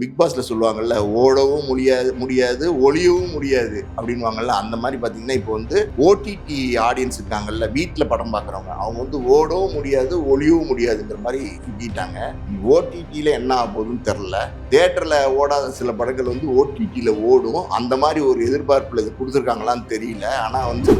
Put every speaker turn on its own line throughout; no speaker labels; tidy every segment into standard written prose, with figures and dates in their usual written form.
Big பாஸ்ல சொல்லுவாங்கல்ல, ஓடவும் முடியாது ஒளியவும் முடியாது அப்படின்வாங்கல்ல. அந்த மாதிரி பார்த்தீங்கன்னா இப்போ வந்து ஓடிடி ஆடியன்ஸ் இருக்காங்கல்ல, வீட்டில் படம் பார்க்குறவங்க, அவங்க வந்து ஓடவும் முடியாது ஒளியவும் முடியாதுங்கிற மாதிரி கிட்டாங்க. ஓடிடியில் என்ன ஆக போகுதுன்னு தெரில. தியேட்டரில் ஓடாத சில படங்கள் வந்து ஓடிடியில் ஓடும். அந்த மாதிரி ஒரு எதிர்பார்ப்பில் இது கொடுத்துருக்காங்களான்னு தெரியல. ஆனால் வந்து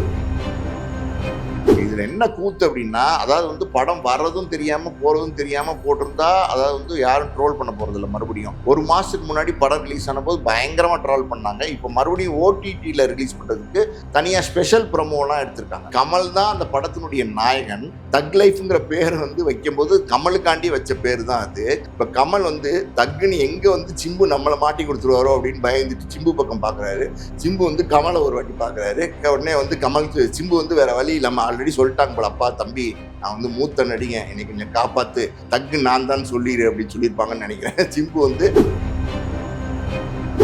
இதுல என்ன கூத்து அப்படின்னா, அதாவது வந்து படம் வர்றதும் தெரியாம போறதும் தெரியாம போட்டிருந்தா, அதாவது வந்து யாரும் ட்ரோல் பண்ண போறது இல்லை. மறுபடியும் ஒரு மாசத்துக்கு முன்னாடி படம் ரிலீஸ் ஆன போது பயங்கரமா ட்ரோல் பண்ணாங்க. இப்போ மறுபடியும் ஓடிடியில் ரிலீஸ் பண்றதுக்கு தனியா ஸ்பெஷல் ப்ரோமோலாம் எடுத்திருக்காங்க. கமல் தான் அந்த படத்தினுடைய நாயகன். தக் லைஃப்ங்கிற பேர் வந்து வைக்கும்போது கமலுக்காண்டி வச்ச பேர் தான் அது. இப்ப கமல் வந்து தக்குன்னு எங்க வந்து சிம்பு நம்மளை மாட்டி கொடுத்துருவாரோ அப்படின்னு பயந்துட்டு சிம்பு பக்கம் பாக்குறாரு. சிம்பு வந்து கமலை ஒரு வாட்டி பாக்குறாரு. உடனே வந்து கமலுக்கு சிம்பு வந்து வேற வழி இல்லாம ஆல்ரெடி சொல்லிட்டாங்க போல, அப்பா தம்பி நான் வந்து மூத்த நடிகன், என்னை கொஞ்சம் காப்பாத்து, தக்கு நான் தான் சொல்லிடு அப்படின்னு சொல்லியிருப்பாங்கன்னு நினைக்கிறேன். சிம்பு வந்து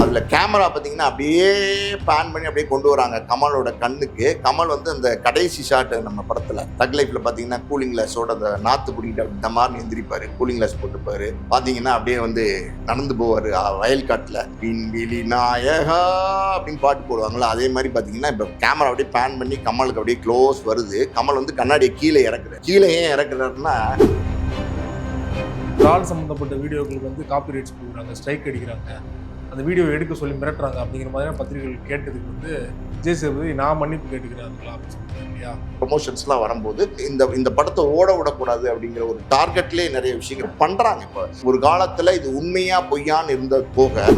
அதில் கேமரா பார்த்தீங்கன்னா அப்படியே பேன் பண்ணி அப்படியே கொண்டு வராங்க கமலோட கண்ணுக்கு. கமல் வந்து அந்த கடைசி ஷாட் நம்ம படத்தில் தக் லைஃப்ல பார்த்தீங்கன்னா கூலிங் கிளாஸோட அந்த நாற்று பிடிக்கிட்டு அப்படி தமார்னு எந்திரிப்பாரு, கூலிங் கிளாஸ் போட்டுப்பாரு. பார்த்தீங்கன்னா அப்படியே வந்து நடந்து போவார் வயல் காட்டில், விண்வெளி நாயகா அப்படின்னு பாட்டு போடுவாங்களா, அதே மாதிரி பார்த்தீங்கன்னா இப்போ கேமரா அப்படியே பேன் பண்ணி கமலுக்கு அப்படியே க்ளோஸ் வருது. கமல் வந்து கண்ணாடியை கீழே இறக்குறாரு. கீழே ஏன் இறக்குறாருன்னா,
ட்ரால் சம்மந்தப்பட்ட வீடியோக்களுக்கு வந்து காப்பி ரைட்ஸ் கொடுக்குறாங்க, ஸ்ட்ரைக் அடிக்கிறாங்க, அந்த வீடியோ எடுக்க சொல்லி மிரட்டுறாங்க அப்படிங்கிற மாதிரியான பத்திரிகைகள் கேட்டதுக்கு வந்து விஜய் சேதுபதி நான் மன்னிப்பு கேட்டுக்கிறாங்களா அப்படின்னு சொல்லிட்டு இல்லையா.
ப்ரொமோஷன்ஸ்லாம் வரும்போது இந்த படத்தை ஓட விடக்கூடாது அப்படிங்கிற ஒரு டார்கெட்லேயே நிறைய விஷயங்கள் பண்ணுறாங்க. இப்போ ஒரு காலத்தில் இது உண்மையா பொய்யான்னு இருந்த போக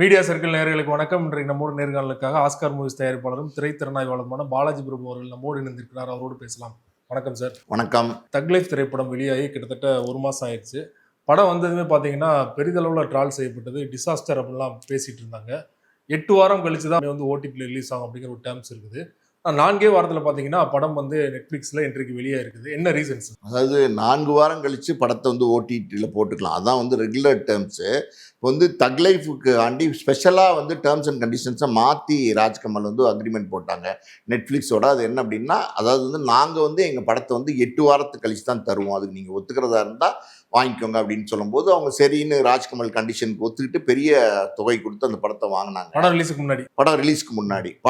மீடியா சர்க்கிள் நேயர்களுக்கு வணக்கம். இன்றைக்கு நம்மோடு நேர்காணலுக்காக ஆஸ்கார் மூவிஸ் தயாரிப்பாளரும் திரைத்திறனாய்வாளருமான பாலாஜி பிரபு அவர்கள் நம்மோடு இணைந்திருக்கிறார். அவரோடு பேசலாம். வணக்கம் சார்.
வணக்கம்.
தக் லைஃப் திரைப்படம் வெளியாகி கிட்டத்தட்ட ஒரு மாதம் ஆயிடுச்சு. படம் வந்ததுமே பார்த்தீங்கன்னா பெரிதளவில் ட்ரால் செய்யப்பட்டது, டிசாஸ்டர் அப்படின்லாம் பேசிகிட்டு இருந்தாங்க. 8 வாரம் கழிச்சு தான் வந்து ஓடிடியில் ரிலீஸ் ஆகும் அப்படிங்கிற ஒரு டேர்ம்ஸ் இருக்குது. 4 வாரத்தில் பார்த்தீங்கன்னா படம் வந்து நெட்ஃப்ளிக்ஸில் இன்றைக்கு வெளியே இருக்குது. என்ன ரீசன்ஸ்?
அதாவது 4 வாரம் கழித்து படத்தை வந்து ஓடிடியில் போட்டுக்கலாம், அதான் வந்து ரெகுலர் டேர்ம்ஸு. இப்போ வந்து தக் லைஃபுக்கு ஆண்டி ஸ்பெஷலாக வந்து டேர்ம்ஸ் அண்ட் கண்டிஷன்ஸை மாற்றி ராஜ்கமல் வந்து அக்ரிமெண்ட் போட்டாங்க நெட்ஃப்ளிக்ஸோட. அது என்ன அப்படின்னா, அதாவது வந்து நாங்கள் வந்து எங்கள் படத்தை வந்து 8 வாரத்துக்கு கழிச்சு தான் தருவோம், அதுக்கு நீங்கள் ஒத்துக்கிறதா இருந்தால் வாங்கிக்கோங்க அப்படின்னு சொல்லும்போது அவங்க சரின்னு ராஜ்கமல் கண்டிஷனுக்கு ஒத்துக்கிட்டு பெரிய தொகை கொடுத்து அந்த படத்தை வாங்கினாங்க.
படம் ரிலீஸ்க்கு முன்னாடி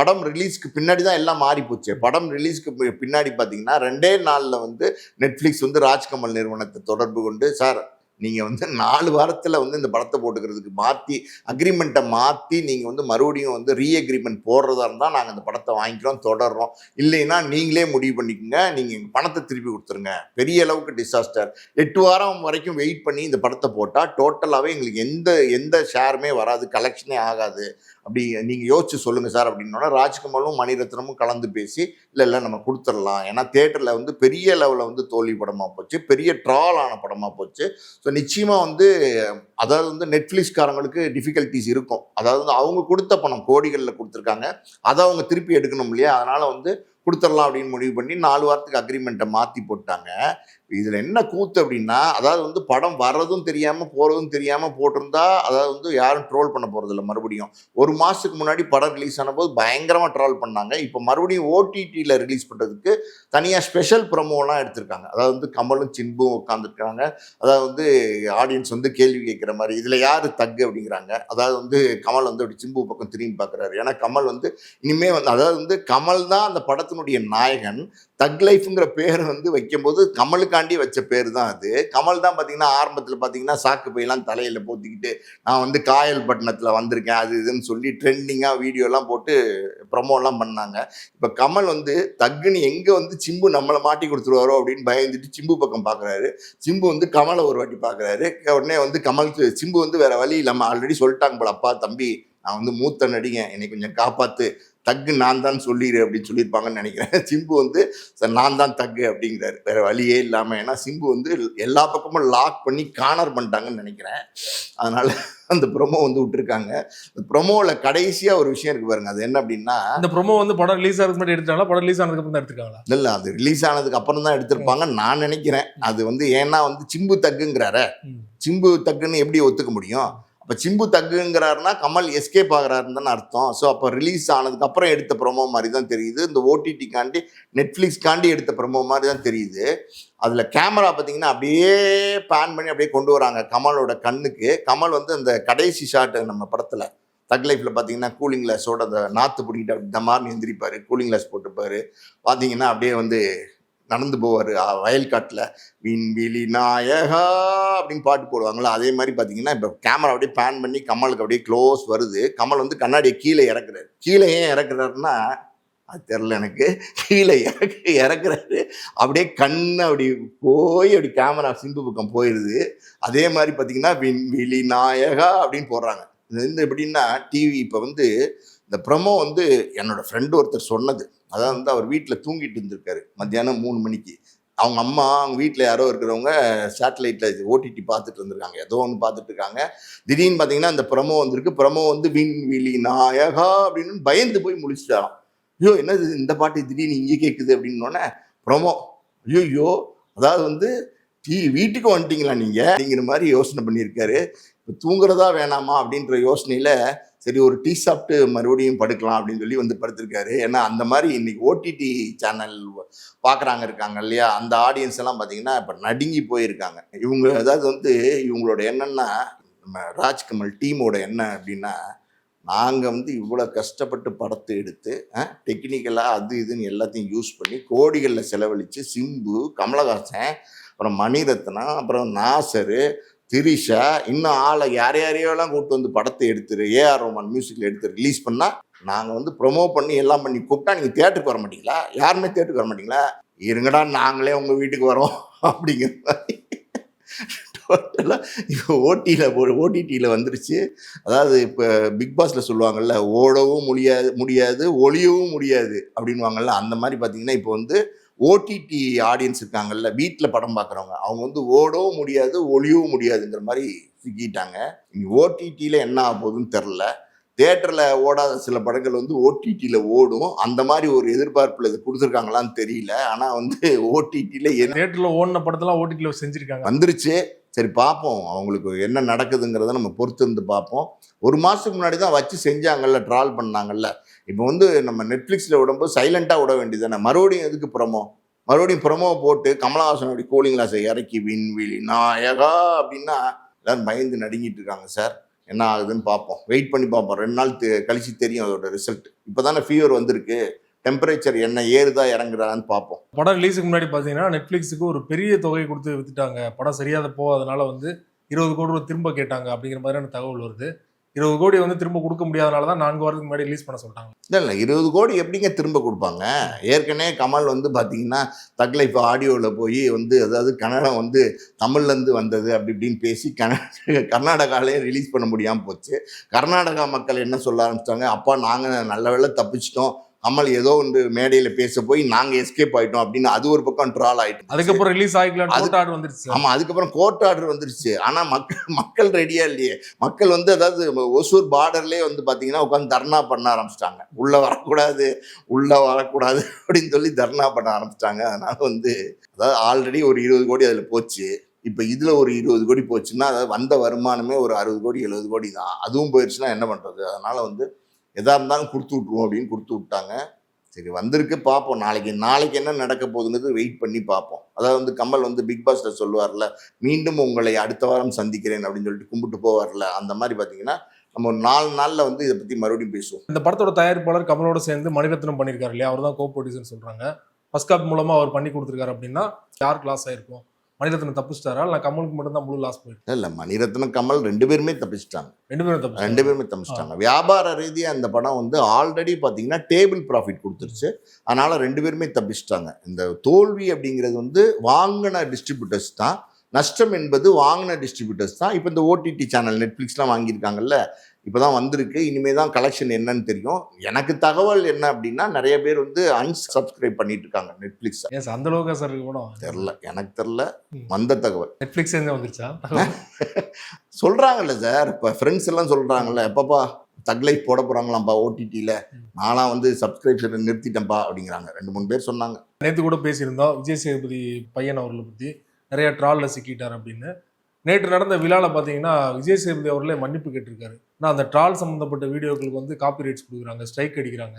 படம் ரிலீஸ்க்கு பின்னாடி தான் எல்லாம் மாறி போச்சு. படம் ரிலீஸ்க்கு பின்னாடி பார்த்தீங்கன்னா 2 நாளில் வந்து நெட்ஃப்ளிக்ஸ் வந்து ராஜ்கமல் நிறுவனத்தை தொடர்பு கொண்டு, சார் நீங்கள் வந்து 4 வாரத்தில் வந்து இந்த படத்தை போட்டுக்கிறதுக்கு மாற்றி அக்ரிமெண்ட்டை மாற்றி நீங்கள் வந்து மறுபடியும் வந்து ரீஅக்ரிமெண்ட் போடுறதா இருந்தால் நாங்கள் இந்த படத்தை வாங்கிக்கிறோம், தொடர்றோம், இல்லைன்னா நீங்களே முடிவு பண்ணிக்கோங்க, நீங்கள் எங்கள் பணத்தை திருப்பி கொடுத்துருங்க. பெரிய அளவுக்கு டிசாஸ்டர். 8 வாரம் வரைக்கும் வெயிட் பண்ணி இந்த படத்தை போட்டால் டோட்டலாகவே எங்களுக்கு எந்த ஷேருமே வராது, கலெக்ஷனே ஆகாது, அப்படி நீங்கள் யோசிச்சு சொல்லுங்கள் சார் அப்படின்னோன்னா ராஜ்கமலும் மணிரத்னமும் கலந்து பேசி இல்லை நம்ம கொடுத்துடலாம். ஏன்னா தேட்டரில் வந்து பெரிய லெவலில் வந்து தோல்வி படமாக போச்சு, பெரிய ட்ரால் ஆன படமாக போச்சு. ஸோ நிச்சயமாக வந்து அதாவது வந்து நெட்ஃப்ளிக்ஸ்காரங்களுக்கு டிஃபிகல்ட்டிஸ் இருக்கும். அதாவது வந்து அவங்க கொடுத்த பணம் கோடிகளில் கொடுத்துருக்காங்க, அதை அவங்க திருப்பி எடுக்கணும் இல்லையா. அதனால் வந்து கொடுத்துடலாம் அப்படின்னு முடிவு பண்ணி 4 வாரத்துக்கு அக்ரிமெண்ட்டை மாற்றி போட்டாங்க. இதில் என்ன கூத்து அப்படின்னா, அதாவது வந்து படம் வர்றதும் தெரியாமல் போகிறதும் தெரியாமல் போட்டிருந்தா, அதாவது வந்து யாரும் ட்ரோல் பண்ண போகிறது இல்லை. மறுபடியும் ஒரு மாதத்துக்கு முன்னாடி படம் ரிலீஸ் ஆன போது பயங்கரமாக ட்ரோல் பண்ணாங்க. இப்போ மறுபடியும் ஓடிடியில் ரிலீஸ் பண்ணுறதுக்கு தனியாக ஸ்பெஷல் ப்ரோமோலாம் எடுத்திருக்காங்க. அதாவது வந்து கமலும் சிம்பும் உட்காந்துருக்காங்க. அதாவது வந்து ஆடியன்ஸ் வந்து கேள்வி கேட்குற மாதிரி, இதில் யார் தக்கு அப்படிங்கிறாங்க. அதாவது வந்து கமல் வந்து அப்படி சிம்பு பக்கம் திரும்பி பார்க்குறாரு. ஏன்னா கமல் வந்து இனிமேல் வந்து அதாவது வந்து கமல் தான் அந்த படத்தினுடைய நாயகன். தக் லைஃப்ங்கிற பேர் வந்து வைக்கும்போது கமலுக்காண்டி வச்ச பேர் தான் அது. கமல் தான் பார்த்தீங்கன்னா ஆரம்பத்தில் பார்த்தீங்கன்னா சாக்கு பையெல்லாம் தலையில் போத்திக்கிட்டு நான் வந்து காயல் பட்டணத்தில் வந்திருக்கேன் அது இதுன்னு சொல்லி ட்ரெண்டிங்காக வீடியோலாம் போட்டு ப்ரமோலாம் பண்ணாங்க. இப்போ கமல் வந்து தக்குன்னு எங்கே வந்து சிம்பு நம்மளை மாட்டி கொடுத்துருவாரோ அப்படின்னு பயந்துட்டு சிம்பு பக்கம் பார்க்குறாரு. சிம்பு வந்து கமலை ஒரு வாட்டி பார்க்குறாரு. உடனே வந்து கமலுக்கு சிம்பு வந்து வேற வழி இல்லாமல் ஆல்ரெடி சொல்லிட்டாங்க போல, அப்பா தம்பி நான் வந்து மூத்த நடிகன், என்னை கொஞ்சம் காப்பாற்று, தக்கு நான் தான் சொல்லிடு அப்படின்னு சொல்லியிருப்பாங்கன்னு நினைக்கிறேன். சிம்பு வந்து சார் நான் தான் தக்கு அப்படிங்கிறாரு, வேற வழியே இல்லாமல். ஏன்னா சிம்பு வந்து எல்லா பக்கமும் லாக் பண்ணி கார்னர் பண்ணிட்டாங்கன்னு நினைக்கிறேன். அதனால அந்த ப்ரொமோ வந்து விட்டுருக்காங்க. இந்த ப்ரொமோவில் கடைசியாக ஒரு விஷயம் இருக்கு பாருங்க, அது என்ன அப்படின்னா, இந்த ப்ரொமோ வந்து படம் ரிலீஸ் ஆகிறதுக்கு முன்னாடி எடுத்தாங்களா, படம் ரிலீஸ் ஆனதுக்கு அப்புறம் தான் எடுத்துருக்காங்களா?
இல்லை அது ரிலீஸ் ஆனதுக்கு அப்புறம் தான் எடுத்திருப்பாங்க நான் நினைக்கிறேன். அது வந்து ஏன்னா வந்து சிம்பு தக்குங்கிறார, சிம்பு தக்குன்னு எப்படி ஒத்துக்க முடியும்?
அப்போ சிம்பு தக்குங்கிறாருன்னா கமல் எஸ்கேப் ஆகிறாருன்னு தானே அர்த்தம். ஸோ அப்போ ரிலீஸ் ஆனதுக்கப்புறம் எடுத்த ப்ரொமோ மாதிரி தான் தெரியுது. இந்த ஓடிடிக்காண்டி நெட்ஃப்ளிக்ஸ்காண்டி எடுத்த ப்ரொமோ மாதிரி தான் தெரியுது. அதில் கேமரா பார்த்தீங்கன்னா அப்படியே பேன் பண்ணி அப்படியே கொண்டு வராங்க கமலோட கண்ணுக்கு. கமல் வந்து அந்த கடைசி ஷாட்டு நம்ம படத்தில் தக் லைஃப்பில் பார்த்தீங்கன்னா கூலிங் கிளாஸோட அந்த நாற்று பிடிக்கிட்டு அப்படி தமார்னு எந்திரிப்பார், கூலிங் கிளாஸ் போட்டுப்பார். பார்த்தீங்கன்னா அப்படியே வந்து நடந்து போவார் வயல்காட்டில், விண்வெளி நாயகா அப்படின்னு பாட்டு போடுவாங்களா, அதே மாதிரி பார்த்தீங்கன்னா இப்போ கேமரா அப்படியே பேன் பண்ணி கமலுக்கு அப்படியே க்ளோஸ் வருது. கமல் வந்து கண்ணாடியை கீழே இறக்குறாரு. கீழே ஏன் இறக்குறாருன்னா அது தெரில எனக்கு. கீழே இறக்குறாரு, அப்படியே கண்ணு அப்படி போய் அப்படி கேமரா சிம்பு பக்கம் போயிடுது. அதே மாதிரி பார்த்தீங்கன்னா விண்வெளி நாயகா அப்படின்னு போடுறாங்க. இது வந்து எப்படின்னா டிவி இப்போ வந்து இந்த ப்ரொமோ வந்து என்னோட ஃப்ரெண்டு ஒருத்தர் சொன்னது. அதாவது வந்து அவர் வீட்டில் தூங்கிட்டு இருந்திருக்காரு மத்தியானம் 3 மணிக்கு. அவங்க அம்மா அவங்க வீட்டில் யாரோ இருக்கிறவங்க சேட்டலைட்டில் ஓடிடி பார்த்துட்டு இருந்திருக்காங்க, ஏதோ ஒன்று பார்த்துட்டு இருக்காங்க. திடீர்னு பார்த்தீங்கன்னா அந்த ப்ரொமோ வந்திருக்கு. ப்ரொமோ வந்து விண்வெளி நாயகா அப்படின்னு பயந்து போய் முழிச்சிட்டாராம். ஐயோ என்னது இந்த பாட்டு திடீர்னு இங்கே கேட்குது அப்படின்னோடனே ப்ரொமோ. ஐயோ அதாவது வந்து வீட்டுக்கு வந்துட்டீங்களா நீங்கள் அப்படிங்கிற மாதிரி யோசனை பண்ணியிருக்காரு. இப்போ தூங்குறதா வேணாமா அப்படின்ற யோசனையில் சரி ஒரு டீ சாப்பிட்டு மறுபடியும் படுக்கலாம் அப்படின்னு சொல்லி வந்து படுத்திருக்காரு. ஏன்னா அந்த மாதிரி இன்னைக்கு ஓடிடி சேனல் பார்க்குறாங்க இருக்காங்க இல்லையா, அந்த ஆடியன்ஸ் எல்லாம் பார்த்தீங்கன்னா இப்போ நடுங்கி போயிருக்காங்க. இவங்க அதாவது வந்து இவங்களோட என்னன்னா, நம்ம ராஜ்கமல் டீமோட என்ன அப்படின்னா, நாங்கள் வந்து இவ்வளோ கஷ்டப்பட்டு படத்தை எடுத்து டெக்னிக்கலாக அது இதுன்னு எல்லாத்தையும் யூஸ் பண்ணி கோடிகளில் செலவழித்து சிம்பு, கமலஹாசன், அப்புறம் மணிரத்னம், அப்புறம் நாசரு, திரிஷா, இன்னும் ஆளை யாரையோலாம் கூப்பிட்டு வந்து படத்தை எடுத்துரு ஏஆர் ரோமான் மியூசிக்கில் எடுத்து ரிலீஸ் பண்ணால் நாங்கள் வந்து ப்ரொமோ பண்ணி எல்லாம் பண்ணி கூப்பிட்டா நீங்கள் தேட்டருக்கு வர மாட்டீங்களா? யாருமே தேட்டருக்கு வர மாட்டீங்களா? இருங்கடா நாங்களே உங்கள் வீட்டுக்கு வரோம் அப்படிங்கிற மாதிரி டோட்டலாக இப்போ ஓடிடியில் வந்துருச்சு. அதாவது இப்போ பிக் பாஸில் சொல்லுவாங்கள்ல, ஓடவும் முடியாது ஒளியவும் முடியாது அப்படின்வாங்கள்ல, அந்த மாதிரி பார்த்தீங்கன்னா இப்போ வந்து ஓடிடி ஆடியன்ஸ் இருக்காங்கல்ல, வீட்டில் படம் பார்க்குறவங்க, அவங்க வந்து ஓடவும் முடியாது ஒளியவும் முடியாதுங்கிற மாதிரி சிக்கிட்டாங்க. இங்கே ஓடிடியில் என்ன ஆக போகுதுன்னு தெரில. தியேட்டரில் ஓடாத சில படங்கள் வந்து ஓடிடியில் ஓடும். அந்த மாதிரி ஒரு எதிர்பார்ப்பில் இது கொடுத்துருக்காங்களான்னு தெரியல. ஆனால் வந்து ஓடிடியில்
தியேட்டரில் ஓடின படத்தெல்லாம் ஓடிடியில் செஞ்சுருக்காங்க,
வந்துருச்சு. சரி பார்ப்போம் அவங்களுக்கு என்ன நடக்குதுங்கிறத நம்ம பொறுத்து இருந்து பார்ப்போம். 1 மாதத்துக்கு முன்னாடி தான் வச்சு செஞ்சாங்கல்ல, ட்ரால் பண்ணாங்கல்ல. இப்போ வந்து நம்ம நெட்ஃப்ளிக்ஸில் விடும்போது சைலண்ட்டாக விட வேண்டியதானே. மறுபடியும் எதுக்கு ப்ரொமோ? மறுபடியும் ப்ரொமோ போட்டு கமலஹாசன் அப்படி கூலிங் கிளாஸை இறக்கி விண்வெளி நாயகா அப்படின்னா எல்லாரும் பயந்து நடுங்கிட்டு இருக்காங்க. சார் என்ன ஆகுதுன்னு பார்ப்போம், வெயிட் பண்ணி பார்ப்போம். 2 நாள் கழிச்சு தெரியும் அதோட ரிசல்ட். இப்போ தானே ஃபீவர் வந்திருக்கு, டெம்பரேச்சர் என்ன ஏறுதா இறங்குறான்னு பார்ப்போம்.
படம் ரிலீஸுக்கு முன்னாடி பார்த்தீங்கன்னா நெட்ஃப்ளிக்ஸுக்கு ஒரு பெரிய தொகை கொடுத்து வித்துட்டாங்க, படம் சரியாத போகாதனால வந்து 20 கோடி ரூபா திரும்ப கேட்டாங்க அப்படிங்கிற மாதிரியான தகவல் வருது. 20 கோடி வந்து திரும்ப கொடுக்க முடியாதனால தான் 4 வாரத்துக்கு முன்னாடி ரிலீஸ் பண்ண சொல்லிட்டாங்க.
இல்லை 20 கோடி எப்படிங்க திரும்ப கொடுப்பாங்க? ஏற்கனவே கமல் வந்து பார்த்தீங்கன்னா தக் லைஃப் ஆடியோவில் போய் வந்து அதாவது கன்னடம் வந்து தமிழ்லேருந்து வந்தது அப்படி இப்படின்னு பேசி கர்நாடகாலே ரிலீஸ் பண்ண முடியாமல் போச்சு. கர்நாடகா மக்கள் என்ன சொல்ல ஆரம்பிச்சிட்டாங்க, அப்பா நாங்கள் நல்ல வேளை தப்பிச்சிட்டோம், கமல் ஏதோ ஒன்று மேடையில் பேச போய் நாங்கள் எஸ்கேப் ஆகிட்டோம் அப்படின்னு அது ஒரு பக்கம் ட்ரால் ஆகிட்டு.
அதுக்கப்புறம் ரிலீஸ் ஆகிக்கலாம் கோர்ட் ஆர்டர் வந்துருச்சு.
ஆமாம், அதுக்கப்புறம் கோர்ட் ஆர்டர் வந்துருச்சு. ஆனால் மக்கள் ரெடியாக இல்லையே. மக்கள் வந்து அதாவது ஒசூர் பார்டர்லேயே வந்து பார்த்தீங்கன்னா உட்காந்து தர்ணா பண்ண ஆரம்பிச்சிட்டாங்க. உள்ளே வரக்கூடாது அப்படின்னு சொல்லி தர்ணா பண்ண ஆரம்பிச்சிட்டாங்க. அதனால் வந்து அதாவது ஆல்ரெடி ஒரு 20 கோடி அதில் போச்சு. இப்போ இதில் ஒரு 20 கோடி போச்சுன்னா அதாவது வந்த வருமானமே ஒரு 60 கோடி 70 கோடி தான். அதுவும் போயிடுச்சுன்னா என்ன பண்ணுறது? அதனால் வந்து எதாக இருந்தாலும் கொடுத்து விட்ருவோம் அப்படின்னு கொடுத்து விட்டாங்க. சரி வந்திருக்கு பார்ப்போம். நாளைக்கு என்ன நடக்க போகுதுங்கிறது வெயிட் பண்ணி பார்ப்போம். அதாவது வந்து கமல் வந்து பிக் பாஸில் சொல்லுவார்ல, மீண்டும் உங்களை அடுத்த வாரம் சந்திக்கிறேன் அப்படின்னு சொல்லிட்டு கும்பிட்டு போவார்ல, அந்த மாதிரி பார்த்தீங்கன்னா நம்ம ஒரு 4 நாளில் வந்து இதை பற்றி மறுபடியும் பேசுவோம்.
இந்த படத்தோட தயாரிப்பாளர் கமலோட சேர்ந்து மணிரத்னம் பண்ணியிருக்காரு இல்லையா, அவர் தான் கோ ப்ரொடியூசர்னு சொல்கிறாங்க. ஃபர்ஸ்ட் காப்பி மூலமாக அவர் பண்ணி கொடுத்துருக்காரு அப்படின்னா யாருக்கு லாஸ் ஆயிருக்கும்? மணிரத்னம் தப்பிச்சிட்டாரா இல்லை கமலுக்கு மட்டும் தான் முழு லாஸ் போயிருக்கு?
இல்லை மணிரத்னம் கமல் 2 பேருமே தப்பிச்சிட்டாங்க.
2
பேருமே தப்பிச்சிட்டாங்க. வியாபார ரீதியாக அந்த படம் வந்து ஆல்ரெடி பார்த்தீங்கன்னா டேபிள் ப்ராஃபிட் கொடுத்துருச்சு. அதனால் 2 பேருமே தப்பிச்சிட்டாங்க. இந்த தோல்வி அப்படிங்கிறது வந்து வாங்கின டிஸ்ட்ரிபியூட்டர்ஸ் தான், நஷ்டம் என்பது வாங்கின டிஸ்ட்ரிபியூட்டர்ஸ் தான். இப்போ இந்த ஓடிடி சேனல் நெட்ஃப்ளிக்ஸ்லாம் வாங்கியிருக்காங்கல்ல, இப்போ தான் வந்திருக்கு. இனிமேல் தான் கலெக்ஷன் என்னன்னு தெரியும். எனக்கு தகவல் என்ன அப்படின்னா நிறைய பேர் வந்து அன்சப்ஸ்கிரைப் பண்ணிட்டு இருக்காங்க நெட்ஃப்ளிக்ஸ்.
அந்த அளவுக்கு சார் கூட
தெரில, எனக்கு தெரில. வந்த தகவல்
நெட்ஃப்ளிக்ஸ் வந்துருச்சா
சொல்கிறாங்கல்ல சார். இப்போ ஃப்ரெண்ட்ஸ் எல்லாம் சொல்கிறாங்கல்ல, எப்பப்பா தக் லைஃப் போட போகிறாங்களாம்ப்பா ஓடிடியில், நான்லாம் வந்து சப்ஸ்கிரிப்ஷனை நிறுத்திட்டேன்ப்பா அப்படிங்கிறாங்க. 2-3 பேர் சொன்னாங்க.
நேற்று கூட பேசியிருந்தோம் விஜய் சேதுபதி பையன் அவர்களை பற்றி, நிறைய ட்ராலில் சிக்கிட்டார் அப்படின்னு. நேற்று நடந்த விழாவில் பார்த்தீங்கன்னா விஜய் சேதுபதி அவர்களே மன்னிப்பு கேட்டிருக்காரு. நான் அந்த ட்ரால் சம்மந்தப்பட்ட வீடியோக்களுக்கு வந்து காப்பி ரைட்ஸ் கொடுக்குறாங்க, ஸ்ட்ரைக் அடிக்கிறாங்க,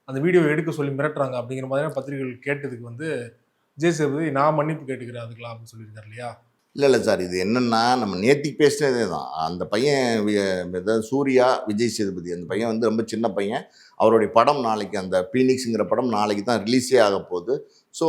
அந்த வீடியோ எடுக்க சொல்லி மிரட்டுறாங்க அப்படிங்கிற மாதிரியான பத்திரிகைகள் கேட்டதுக்கு வந்து விஜய் சேதுபதி நான் மன்னிப்பு கேட்டுக்கிறேன் அதுக்கெல்லாம் அப்படின்னு சொல்லியிருக்காரு இல்லையா?
இல்லை சார், இது என்னென்னா நம்ம நேத்திக்கு பேசினதே தான். அந்த பையன் அதாவது சூர்யா, விஜய் சேதுபதி, அந்த பையன் வந்து ரொம்ப சின்ன பையன். அவருடைய படம் நாளைக்கு, அந்த பீனிக்ஸுங்கிற படம் நாளைக்கு தான் ரிலீஸே ஆக போகுது. ஸோ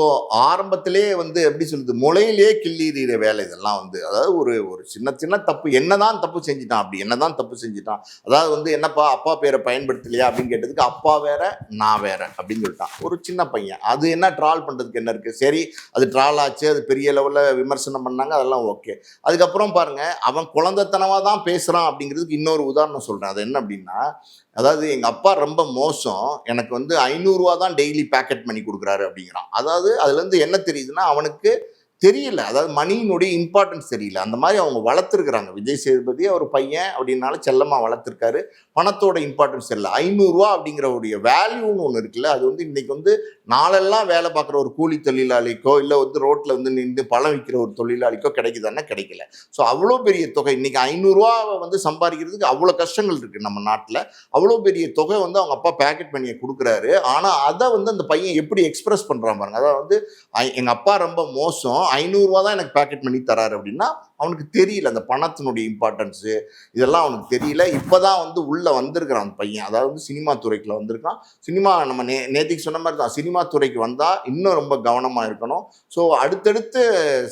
ஆரம்பத்திலே வந்து எப்படி சொல்லுது, முளையிலே கிள்ளிற வேலை இதெல்லாம் வந்து. அதாவது ஒரு ஒரு சின்ன சின்ன தப்பு, என்னதான் தப்பு செஞ்சுட்டான், அப்படி என்னதான் தப்பு செஞ்சுட்டான், அதாவது வந்து என்னப்பா அப்பா பேரை பயன்படுத்தலையா அப்படின்னு கேட்டதுக்கு அப்பா வேற நான் வேற அப்படின்னு சொல்லிட்டான். ஒரு சின்ன பையன், அது என்ன ட்ரால் பண்ணுறதுக்கு என்ன இருக்குது? சரி, அது ட்ரால் ஆச்சு, அது பெரிய லெவலில் விமர்சனம் பண்ணாங்க, அதெல்லாம் ஓகே. அதுக்கப்புறம் பாருங்க, அவன் குழந்தைத்தனமாக தான் பேசுகிறான் அப்படிங்கிறதுக்கு இன்னொரு உதாரணம் சொல்கிறேன். அது என்ன அப்படின்னா, அதாவது எங்கள் அப்பா ரொம்ப மோசம், எனக்கு வந்து 500 ரூபா தான் டெய்லி பேக்கெட் பண்ணி கொடுக்குறாரு அப்படிங்கிறான். அதாவது அதுலேருந்து என்ன தெரியுதுன்னா, அவனுக்கு தெரியல, அதாவது மணியினுடைய இம்பார்ட்டன்ஸ் தெரியல. அந்த மாதிரி அவங்க வளர்த்துருக்குறாங்க. விஜய் சேதுபதி அவர் பையன் அப்படின்னால செல்லமாக வளர்த்துருக்காரு. பணத்தோட இம்பார்ட்டன்ஸ் இல்லை. 500 ரூபா அப்படிங்கிற உடைய வேல்யூன்னு ஒன்று இருக்குல்ல, அது வந்து இன்னைக்கு வந்து நாளெல்லாம் வேலை பார்க்குற ஒரு கூலி தொழிலாளிக்கோ இல்லை வந்து ரோட்டில் வந்து நின்று பழம் விற்கிற ஒரு தொழிலாளிக்கோ கிடைக்குதான்னா கிடைக்கல. ஸோ அவ்வளோ பெரிய தொகை இன்னைக்கு 500 ரூபாவை வந்து சம்பாதிக்கிறதுக்கு அவ்வளோ கஷ்டங்கள் இருக்குது நம்ம நாட்டில். அவ்வளோ பெரிய தொகை வந்து அவங்க அப்பா பேக்கெட் பண்ணியை கொடுக்குறாரு. ஆனால் அதை வந்து அந்த பையன் எப்படி எக்ஸ்பிரஸ் பண்ணுறான் பாருங்க. அதாவது வந்து எங்கள் அப்பா ரொம்ப மோசம், 500 ரூபா தான் எனக்கு பேக்கெட் பண்ணி தராரு அப்படின்னா அவனுக்கு தெரியல அந்த பணத்தினுடைய இம்பார்ட்டன்ஸு, இதெல்லாம் அவனுக்கு தெரியல. இப்போ தான் வந்து உள்ளே வந்திருக்கிறான் அந்த பையன். அதாவது வந்து சினிமா துறைக்குள்ள வந்திருக்கான். சினிமா நம்ம நேத்திக்கு சொன்ன மாதிரி தான், சினிமா துறைக்கு வந்தால் இன்னும் ரொம்ப கவனமாக இருக்கணும். ஸோ அடுத்தடுத்து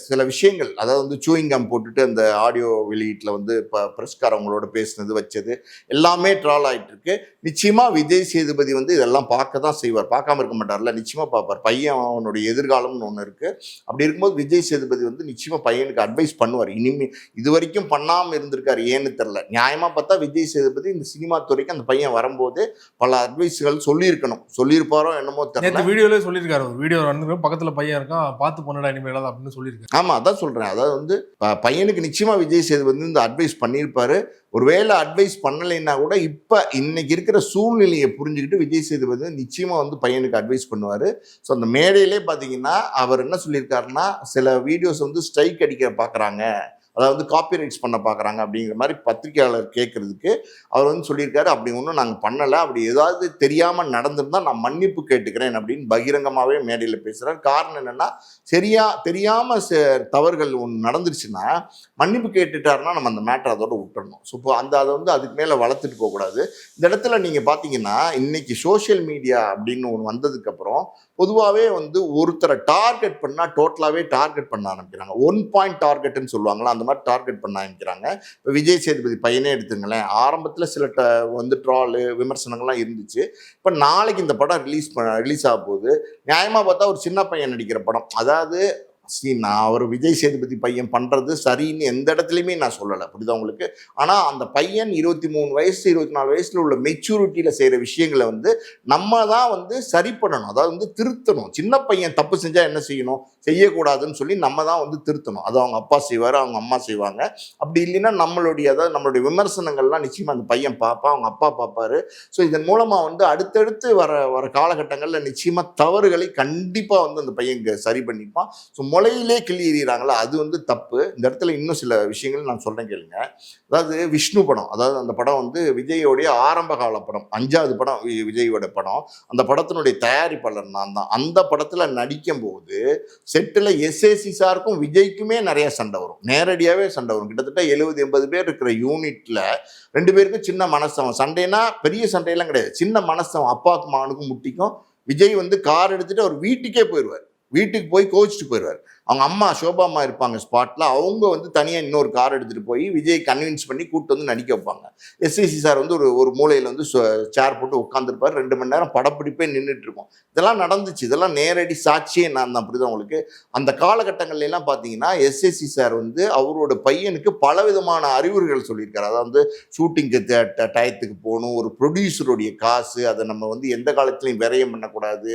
சில விஷயங்கள், அதாவது வந்து சூயிங்கம் போட்டுட்டு அந்த ஆடியோ வெளியீட்டில் வந்து இப்போ பிரஸ்காரவங்களோட பேசுனது வச்சது எல்லாமே ட்ரால் ஆகிட்டு இருக்கு. நிச்சயமாக விஜய் சேதுபதி வந்து இதெல்லாம் பார்க்க தான் செய்வார், பார்க்காம இருக்க மாட்டார்ல, நிச்சயமாக பார்ப்பார். பையன் அவனுடைய எதிர்காலம்னு ஒன்று இருக்குது. அப்படி இருக்கும்போது விஜய் சேதுபதி வந்து நிச்சயமாக பையனுக்கு அட்வைஸ் பண்ணுவார். இனிமே இது வரைக்கும் பண்ணாமல் இருந்திருக்காரு, ஏன்னு தெரில. நியாயமாக பார்த்தா விஜய் சேதுபதி இந்த சினிமா துறைக்கு அந்த பையன் வரும்போது பல அட்வைஸ்கள் சொல்லியிருக்கணும். சொல்லியிருப்பாரோ என்னமோ தெரியல.
வீடியோலே சொல்லியிருக்காரு, ஒரு வீடியோ வந்து பக்கத்தில் பையன் இருக்கான், பார்த்து பண்ணடா இனிமேல் அப்படின்னு சொல்லியிருக்காரு.
ஆமாம், அதான் சொல்கிறேன். அதாவது வந்து பையனுக்கு நிச்சயமாக விஜய் சேதுபதி இந்த அட்வைஸ் பண்ணியிருப்பாரு. ஒருவேளை அட்வைஸ் பண்ணலைன்னா கூட இப்போ இன்னைக்கு இருக்கிற சூழ்நிலையை புரிஞ்சுக்கிட்டு விஜய் சேதுபதி நிச்சயமாக வந்து பையனுக்கு அட்வைஸ் பண்ணுவார். ஸோ அந்த மேடையிலே பார்த்தீங்கன்னா அவர் என்ன சொல்லியிருக்காருன்னா, சில வீடியோஸ் வந்து ஸ்ட்ரைக் அடிக்க பார்க்குறாங்க, அதாவது காப்பிரைட்ஸ் பண்ண பார்க்குறாங்க அப்படிங்கிற மாதிரி பத்திரிகையாளர் கேட்குறதுக்கு அவர் வந்து சொல்லியிருக்காரு, அப்படி ஒன்றும் நாங்கள் பண்ணலை, அப்படி ஏதாவது தெரியாமல் நடந்திருந்தால் நான் மன்னிப்பு கேட்டுக்கிறேன் அப்படின்னு பகிரங்கமாகவே மேடையில் பேசுகிறார். காரணம் என்னென்னா, தெரியாமல் தவறுகள் ஒன்று நடந்துருச்சுன்னா மன்னிப்பு கேட்டுட்டாருன்னா நம்ம அந்த மேட்டர் அதோட விட்டுறணும். ஸோ இப்போ அதை வந்து அதுக்கு மேலே வளர்த்துட்டு போகக்கூடாது. இந்த இடத்துல நீங்கள் பார்த்தீங்கன்னா, இன்னைக்கு சோஷியல் மீடியா அப்படின்னு ஒன்று வந்ததுக்கப்புறம் பொதுவாகவே வந்து ஒருத்தரை டார்கெட் பண்ணால் டோட்டலாகவே டார்கெட் பண்ண ஆரம்பிக்கிறாங்க. 1 பாயிண்ட் டார்கெட்னு சொல்லுவாங்களா, அந்த மாதிரி டார்கெட் பண்ண ஆரம்பிக்கிறாங்க. இப்போ விஜய் சேதுபதி பையனே எடுத்துங்களேன், ஆரம்பத்தில் சில வந்து ட்ராலு விமர்சனங்கள்லாம் இருந்துச்சு. இப்போ நாளைக்கு இந்த படம் ரிலீஸ் ஆக போகுது. நியாயமாக பார்த்தா ஒரு சின்ன பையன் நடிக்கிற படம். அதாவது நான் ஒரு விஜய் சேதுபதி பையன் பண்ணுறது சரின்னு எந்த இடத்துலையுமே நான் சொல்லலை, புரியுதா உங்களுக்கு? ஆனால் அந்த பையன் 23 வயசு 24 வயசில் உள்ள மெச்சூரிட்டியில் செய்கிற விஷயங்களை வந்து நம்ம தான் வந்து சரி பண்ணணும், அதாவது வந்து திருத்தணும். சின்ன பையன் தப்பு செஞ்சால் என்ன செய்யணும், செய்யக்கூடாதுன்னு சொல்லி நம்ம தான் வந்து திருத்தணும். அது அவங்க அப்பா செய்வார், அவங்க அம்மா செய்வாங்க. அப்படி இல்லைன்னா நம்மளுடைய விமர்சனங்கள்லாம் நிச்சயமாக அந்த பையன் பார்ப்பான், அவங்க அப்பா பார்ப்பாரு. ஸோ இதன் மூலமாக வந்து அடுத்தடுத்து வர காலகட்டங்களில் நிச்சயமாக தவறுகளை கண்டிப்பாக வந்து அந்த பையன் சரி பண்ணிப்பான். ஸோ முளையிலே கிள்ளி எறிகிறாங்களா, அது வந்து தப்பு. இந்த இடத்துல இன்னும் சில விஷயங்கள் நான் சொல்கிறேன் கேளுங்க. அதாவது விஷ்ணு படம், அதாவது அந்த படம் வந்து விஜயோடைய ஆரம்ப கால படம், 5வது படம் விஜயோட படம். அந்த படத்தினுடைய தயாரிப்பாளர் நான் தான். அந்த படத்தில் நடிக்கும் போது செட்டில் எஸ்ஏசி சாருக்கும் விஜய்க்குமே நிறைய சண்டை வரும், நேரடியாகவே சண்டை வரும். கிட்டத்தட்ட 70-80 பேர் இருக்கிற யூனிட்டில் 2 பேருக்கும் சின்ன மனசவம். சண்டைனா பெரிய சண்டையெல்லாம் கிடையாது, சின்ன மனசவம். அப்பாவுக்கும் மகனுக்கும் முட்டிக்கும். விஜய் வந்து கார் எடுத்துகிட்டு அவர் வீட்டுக்கே போயிடுவார், வீட்டுக்கு போய் கோச்சிட்டு போயிடுவார். அவங்க அம்மா சோபா அம்மா இருப்பாங்க ஸ்பாட்டில், அவங்க வந்து தனியாக இன்னொரு கார் எடுத்துகிட்டு போய் விஜய் கன்வின்ஸ் பண்ணி கூப்பிட்டு வந்து நடிக்க வைப்பாங்க. எஸ்ஐசி சார் வந்து ஒரு மூலையில் வந்து சேர் போட்டு உட்காந்துருப்பார், 2 மணி நேரம் படப்பிடிப்பே நின்றுட்டு இருக்கும். இதெல்லாம் நடந்துச்சு, இதெல்லாம் நேரடி சாட்சியே நான் தான், புரியுது உங்களுக்கு? அந்த காலகட்டங்கள்லாம் பார்த்தீங்கன்னா எஸ்ஐசி சார் வந்து அவரோட பையனுக்கு பலவிதமான அறிவுரைகள் சொல்லியிருக்காரு. அதாவது ஷூட்டிங்கு டயத்துக்கு போகணும், ஒரு ப்ரொடியூசருடைய காசு அதை நம்ம வந்து எந்த காலத்துலையும் விரயம் பண்ணக்கூடாது,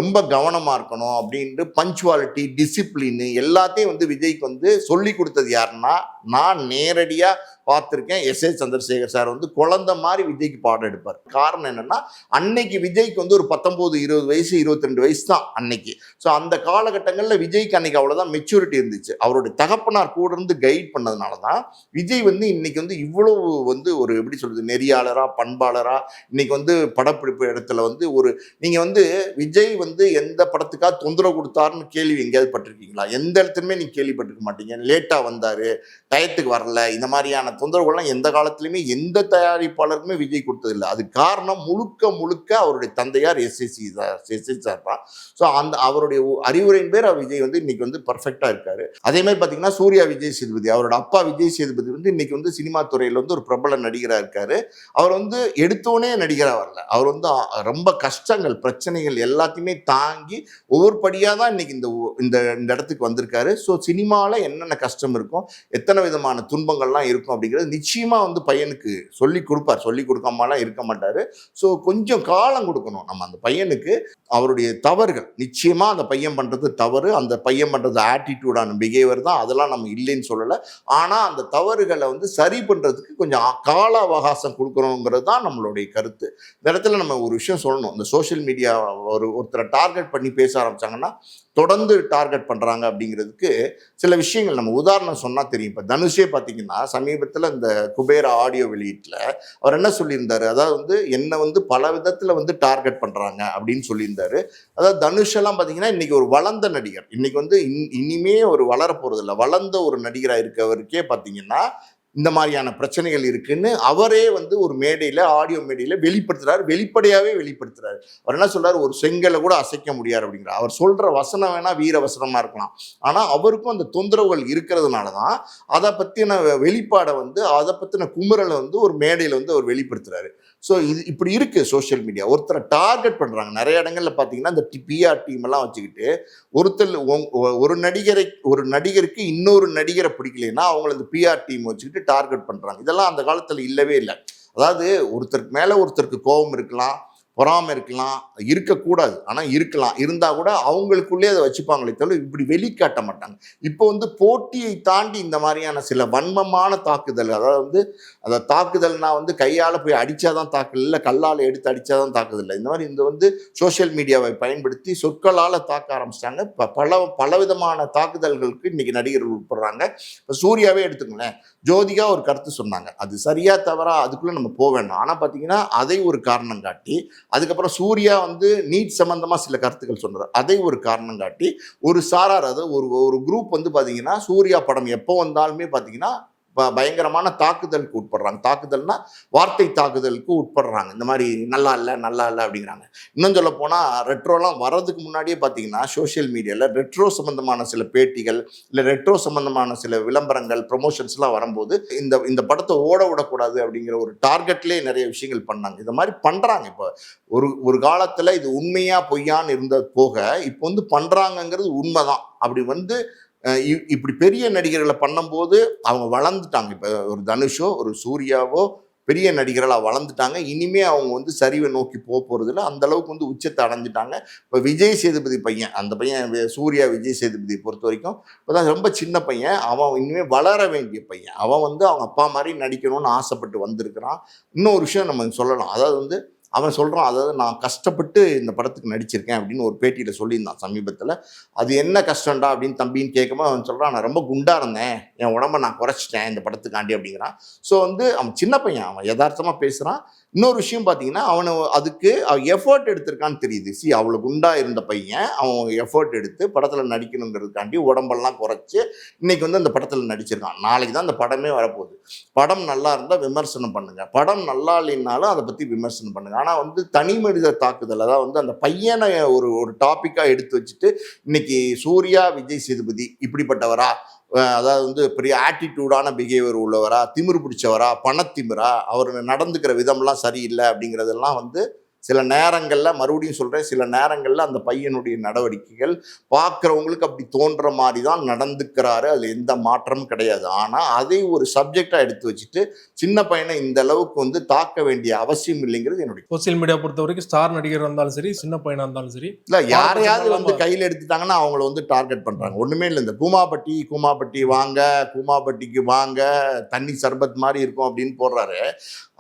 ரொம்ப கவனமாக இருக்கணும் அப்படின்ட்டு பஞ்சுவாலிட்டி, டிசிப்ளின் எல்லாத்தையும் வந்து விஜய்க்கு வந்து சொல்லி கொடுத்தது யாருன்னா, நான் நேரடியாக பார்த்துருக்கேன். சந்திரசேகர் சார் வந்து குழந்தை மாதிரி விஜய்க்கு பாடம் எடுப்பார். காரணம் என்னன்னா, அன்னைக்கு விஜய்க்கு வந்து ஒரு 19, 20 வயசு, 22 வயசு தான் அன்னைக்கு. ஸோ அந்த காலகட்டங்களில் விஜய்க்கு அன்னைக்கு அவ்வளோதான் மெச்சூரிட்டி இருந்துச்சு. அவருடைய தகப்பனார் கூட இருந்து கைட் பண்ணதுனால தான் விஜய் வந்து இன்னைக்கு வந்து இவ்வளவு வந்து ஒரு எப்படி சொல்றது, நெறியாளரா, பண்பாளரா இன்னைக்கு வந்து படப்பிடிப்பு இடத்துல வந்து ஒரு நீங்க வந்து விஜய் வந்து எந்த படத்துக்காக தொந்தரவு கொடுத்தாருன்னு கேள்வி எங்கேயாவது பட்டிருக்கீங்களா? எந்த இடத்துலையுமே நீங்க கேள்விப்பட்டிருக்க மாட்டீங்க. லேட்டா வந்தாரு, டயத்துக்கு வரல, இந்த மாதிரியான தொந்தரவுகள்லாம் எந்த காலத்திலுமே எந்த தயாரிப்பாளருக்குமே விஜய் கொடுத்ததில்லை. அது காரணம் முழுக்க முழுக்க அவருடைய தந்தையார் எஸ்எஸ்சி சார் தான். ஸோ அந்த அவருடைய அறிவுரையின் பேர் விஜய் வந்து இன்னைக்கு வந்து பர்ஃபெக்டா இருக்காரு. அதே மாதிரி பார்த்தீங்கன்னா சூர்யா விஜய் சேதுபதி, அவரோட அப்பா விஜய் சேதுபதி வந்து இன்னைக்கு வந்து சினிமா துறையில் வந்து ஒரு பிரபல நடிகராக இருக்காரு. அவர் வந்து எடுத்தோடனே நடிகராக வரல. அவர் வந்து ரொம்ப கஷ்டங்கள், பிரச்சனைகள் எல்லாத்தையுமே தாங்கி ஒவ்வொரு படியாக தான் இன்னைக்கு இந்த இடத்துக்கு வந்திருக்காரு. ஸோ சினிமாவில் என்னென்ன கஷ்டம் இருக்கும், எத்தனை விதமான துன்பங்கள்லாம் இருக்கும் அப்படிங்கிறது நிச்சயமா வந்து பையனுக்கு சொல்லி கொடுப்பார். சொல்லி கொடுக்காமலாம் இருக்க மாட்டாரு. ஸோ கொஞ்சம் காலம் கொடுக்கணும் நம்ம அந்த பையனுக்கு. அவருடைய தவறுகள் நிச்சயமா அந்த பையன் பண்றது தவறு, அந்த பையன் பண்றது ஆட்டிடியூடான பிஹேவியர் தான், அதெல்லாம் நம்ம இல்லைன்னு சொல்லலை. ஆனா அந்த தவறுகளை வந்து சரி பண்றதுக்கு கொஞ்சம் கால அவகாசம் கொடுக்கணுங்கிறது தான் நம்மளுடைய கருத்து. இந்த இடத்துல நம்ம ஒரு விஷயம் சொல்லணும். இந்த சோஷியல் மீடியா ஒருத்தரை டார்கெட் பண்ணி பேச ஆரம்பிச்சாங்கன்னா தொடர்ந்து டார்கெட் பண்றாங்க அப்படிங்கிறதுக்கு சில விஷயங்கள் நம்ம உதாரணம் சொன்னா தெரியும். இப்போ தனுஷே பார்த்தீங்கன்னா சமீபத்தில் இந்த குபேர ஆடியோ வெளியீட்டில் அவர் என்ன சொல்லியிருந்தாரு, அதாவது வந்து என்னை வந்து பல விதத்தில் வந்து டார்கெட் பண்றாங்க அப்படின்னு சொல்லியிருந்தாரு. அதாவது தனுஷ் எல்லாம் பார்த்தீங்கன்னா இன்னைக்கு ஒரு வளர்ந்த நடிகர், இன்னைக்கு வந்து இனிமே ஒரு வளர போறது இல்லை, வளர்ந்த ஒரு நடிகராக இருக்கவருக்கே பார்த்தீங்கன்னா இந்த மாதிரியான பிரச்சனைகள் இருக்குன்னு அவரே வந்து ஒரு மேடையில், ஆடியோ மேடையில் வெளிப்படுத்துறாரு. வெளிப்படையாகவே வெளிப்படுத்துறாரு. அவர் என்ன சொல்றாரு, ஒரு செங்கலை கூட அசைக்க முடியாது அப்படிங்கிற. அவர் சொல்ற வசனம் வேணா வீர வசனமா இருக்கலாம், ஆனால் அவருக்கும் அந்த தொந்தரவுகள் இருக்கிறதுனால தான் அதை பற்றின வெளிப்பாடை வந்து, அதை பற்றின குமுறலை வந்து ஒரு மேடையில் வந்து அவர் வெளிப்படுத்துறாரு. ஸோ இது இப்படி இருக்கு சோஷியல் மீடியா. ஒருத்தரை டார்கெட் பண்றாங்க. நிறைய இடங்கள்ல பார்த்தீங்கன்னா இந்த பிஆர் டீம் எல்லாம் வச்சுக்கிட்டு ஒரு நடிகருக்கு இன்னொரு நடிகரை பிடிக்கலைன்னா அவங்களை இந்த பிஆர் டீம் வச்சுக்கிட்டு டார்கெட் பண்றாங்க. இதெல்லாம் அந்த காலத்துல இல்லவே இல்லை. அதாவது ஒருத்தருக்கு மேல ஒருத்தருக்கு கோபம் இருக்கலாம், பொறாமை இருக்கலாம், இருக்கக்கூடாது, ஆனால் இருக்கலாம். இருந்தால் கூட அவங்களுக்குள்ளே அதை வச்சுப்பாங்களே தவிர இப்படி வெளிக்காட்ட மாட்டாங்க. இப்போ வந்து போட்டியை தாண்டி இந்த மாதிரியான சில வன்மமான தாக்குதல், அதாவது வந்து அந்த தாக்குதல்னா வந்து கையால் போய் அடித்தாதான் தாக்குதல் இல்லை, கல்லால் எடுத்து அடித்தாதான் தாக்குதல் இல்லை. இந்த மாதிரி இந்த வந்து சோஷியல் மீடியாவை பயன்படுத்தி சொற்களால் தாக்க ஆரம்பிச்சிட்டாங்க. பலவிதமான தாக்குதல்களுக்கு இன்னைக்கு நடிகர்கள் உட்படுறாங்க. இப்போ சூர்யாவே எடுத்துக்கோங்களேன், ஜோதிகா ஒரு கருத்து சொன்னாங்க, அது சரியா தவறா அதுக்குள்ளே நம்ம போக வேண்டாம். ஆனால் பார்த்தீங்கன்னா அதை ஒரு காரணம் காட்டி, அதுக்கப்புறம் சூர்யா வந்து நீட் சம்பந்தமா சில கருத்துக்கள் சொன்னார், அதை ஒரு காரணம் காட்டி ஒரு சாரார், அதாவது ஒரு குரூப் வந்து பாத்தீங்கன்னா சூர்யா படம் எப்போ வந்தாலுமே பாத்தீங்கன்னா பயங்கரமான தாக்குதலுக்கு உட்படுறாங்க. தாக்குதல்னா வார்த்தை தாக்குதலுக்கு உட்படுறாங்க. இந்த மாதிரி நல்லா இல்லை நல்லா இல்லை அப்படிங்கிறாங்க. இன்னும் சொல்ல போனால் ரெட்ரோலாம் வர்றதுக்கு முன்னாடியே பார்த்தீங்கன்னா சோஷியல் மீடியாவில் ரெட்ரோ சம்பந்தமான சில பேட்டிகள், இல்லை ரெட்ரோ சம்பந்தமான சில விளம்பரங்கள், ப்ரொமோஷன்ஸ்லாம் வரும்போது இந்த படத்தை ஓட விடக்கூடாது அப்படிங்கிற ஒரு டார்கெட்லேயே நிறைய விஷயங்கள் பண்ணாங்க. இந்த மாதிரி பண்ணுறாங்க. இப்போ ஒரு காலத்தில் இது உண்மையா பொய்யான்னு இருந்தது போக இப்போ வந்து பண்ணுறாங்கங்கிறது உண்மைதான். அப்படி வந்து இப்படி பெரிய நடிகர்களை பண்ணும்போது அவங்க வளர்ந்துட்டாங்க. இப்போ ஒரு தனுஷோ ஒரு சூர்யாவோ பெரிய நடிகர்களாக வளர்ந்துட்டாங்க. இனிமே அவங்க வந்து சரிவை நோக்கி போகிறதில்ல, அந்த அளவுக்கு வந்து உச்சத்தை அடைஞ்சிட்டாங்க. இப்போ விஜய் சேதுபதி பையன், அந்த பையன் சூர்யா விஜய் சேதுபதியை பொறுத்த வரைக்கும் இப்போதான் ரொம்ப சின்ன பையன். அவன் இனிமேல் வளர வேண்டிய பையன். அவன் வந்து அவங்க அப்பா மாதிரி நடிக்கணும்னு ஆசைப்பட்டு வந்திருக்கிறான். இன்னொரு விஷயம் நம்ம சொல்லலாம், அதாவது வந்து அவன் சொல்கிறான், அதாவது நான் கஷ்டப்பட்டு இந்த படத்துக்கு நடிச்சிருக்கேன் அப்படின்னு ஒரு பேட்டியில் சொல்லியிருந்தான் சமீபத்தில். அது என்ன கஷ்டம்டா அப்படின்னு தம்பின்னு கேட்கும்போது அவன் சொல்கிறான், நான் ரொம்ப குண்டாக இருந்தேன், என் உடம்ப நான் குறைச்சிட்டேன் இந்த படத்துக்காண்டி அப்படிங்கிறான். ஸோ வந்து அவன் சின்ன பையன், அவன் யதார்த்தமாக பேசுகிறான். இன்னொரு விஷயம் பார்த்தீங்கன்னா அவனை அதுக்கு எஃபர்ட் எடுத்திருக்கான்னு தெரியுது. அவ்வளோ குண்டாக இருந்த பையன் அவன் எஃபர்ட் எடுத்து படத்தில் நடிக்கணுங்கிறதுக்காண்டி உடம்பெல்லாம் குறைச்சி இன்னைக்கு வந்து அந்த படத்தில் நடிச்சிருக்கான். நாளைக்கு தான் அந்த படமே வரப்போகுது. படம் நல்லா இருந்தால் விமர்சனம் பண்ணுங்க, படம் நல்லா இல்லைன்னாலும் அதை பற்றி விமர்சனம் பண்ணுங்க. ஆனால் வந்து தனி மனித தாக்குதல், அதாவது வந்து அந்த பையனை ஒரு டாப்பிக்காக எடுத்து வச்சுட்டு இன்னைக்கு சூர்யா விஜய் சேதுபதி இப்படிப்பட்டவரா, அதாவது வந்து பெரிய ஆட்டிடியூடான பிஹேவியர் உள்ளவரா, திமிரு பிடிச்சவரா, பணத்திமிரா, அவர் நடந்துக்கிற விதம்லாம் சரியில்லை அப்படிங்கிறதெல்லாம் வந்து சில நேரங்களில் மறுபடியும் சொல்கிறேன், சில நேரங்களில் அந்த பையனுடைய நடவடிக்கைகள் பார்க்குறவங்களுக்கு அப்படி தோன்ற மாதிரி தான் நடந்துக்கிறாரு, அதில் எந்த மாற்றமும் கிடையாது. ஆனால் அதை ஒரு சப்ஜெக்டாக எடுத்து வச்சுட்டு சின்ன பையனை இந்த அளவுக்கு வந்து தாக்க வேண்டிய அவசியம் இல்லைங்கிறது என்னுடைய.
சோசியல் மீடியா பொறுத்த வரைக்கும் ஸ்டார் நடிகர் இருந்தாலும் சரி, சின்ன பையனா இருந்தாலும் சரி,
இல்லை யாரையாவது வந்து கையில் எடுத்துட்டாங்கன்னா அவங்கள வந்து டார்கெட் பண்ணுறாங்க. ஒன்றுமே இல்லை, இந்த கூமாப்பட்டி வாங்க, கூமாப்பட்டிக்கு வாங்க, தண்ணி சர்பத் மாதிரி இருக்கும் அப்படின்னு போடுறாரு.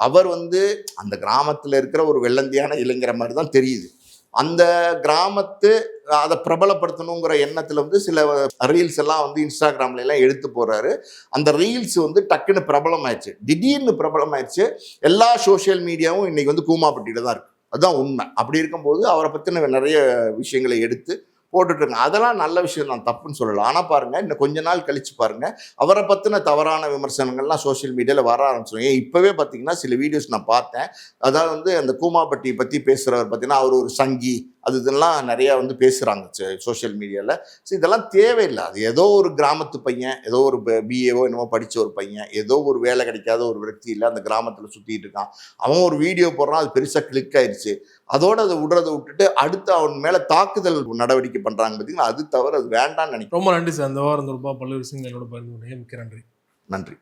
அவர் வந்து அந்த கிராமத்தில் இருக்கிற ஒரு வெள்ளந்தியான இளைஞர மாதிரி தான் தெரியுது. அந்த கிராமத்து அதை பிரபலப்படுத்தணுங்கிற எண்ணத்தில் வந்து சில ரீல்ஸ் எல்லாம் வந்து இன்ஸ்டாகிராம்ல எல்லாம் எடுத்து போடுறாரு. அந்த ரீல்ஸ் வந்து டக்குன்னு பிரபலமாயிடுச்சு, திடீர்னு பிரபலமாயிடுச்சு. எல்லா சோசியல் மீடியாவும் இன்னைக்கு வந்து கூமாப்பட்டியில தான் இருக்கு. அதுதான் உண்மை. அப்படி இருக்கும்போது அவரை பற்றின நிறைய விஷயங்களை எடுத்து போட்டுட்ருங்க. அதெல்லாம் நல்ல விஷயம் தான், தப்புன்னு சொல்லலாம். ஆனால் பாருங்கள், இன்னும் கொஞ்ச நாள் கழித்து பாருங்கள், அவரை பற்றின தவறான விமர்சனங்கள்லாம் சோஷியல் மீடியாவில் வர ஆரம்பிச்சிடும். ஏன் இப்போவே பார்த்தீங்கன்னா சில வீடியோஸ் நான் பார்த்தேன். அதாவது வந்து அந்த கூமாப்பட்டியை பற்றி பேசுகிறவர் பார்த்தீங்கன்னா அவர் ஒரு சங்கி, அது இதெல்லாம் நிறையா வந்து பேசுகிறாங்க சோஷியல் மீடியாவில். ஸோ இதெல்லாம் தேவையில்லை. அது ஏதோ ஒரு கிராமத்து பையன், ஏதோ ஒரு பிஏவோ என்னமோ படித்த ஒரு பையன், ஏதோ ஒரு வேலை கிடைக்காத ஒரு விரக்தியில் அந்த கிராமத்தில் சுற்றிட்டு இருக்கான். அவன் ஒரு வீடியோ போடுறான், அது பெருசாக கிளிக் ஆயிடுச்சு. அதோடு அதை விட்டுட்டு அடுத்து அவன் மேலே தாக்குதல் நடவடிக்கை பண்ணுறாங்க பார்த்தீங்கன்னா, அது தவிர அது வேண்டாம்னு நினைக்கிறேன்.
ரொம்ப நன்றி சார். அந்த வாரம் தொடர்பாக பல்வேறு விஷயங்கள் என்னோட பகிர்ந்து கொண்டீங்க. மிக்க நன்றி.
நன்றி.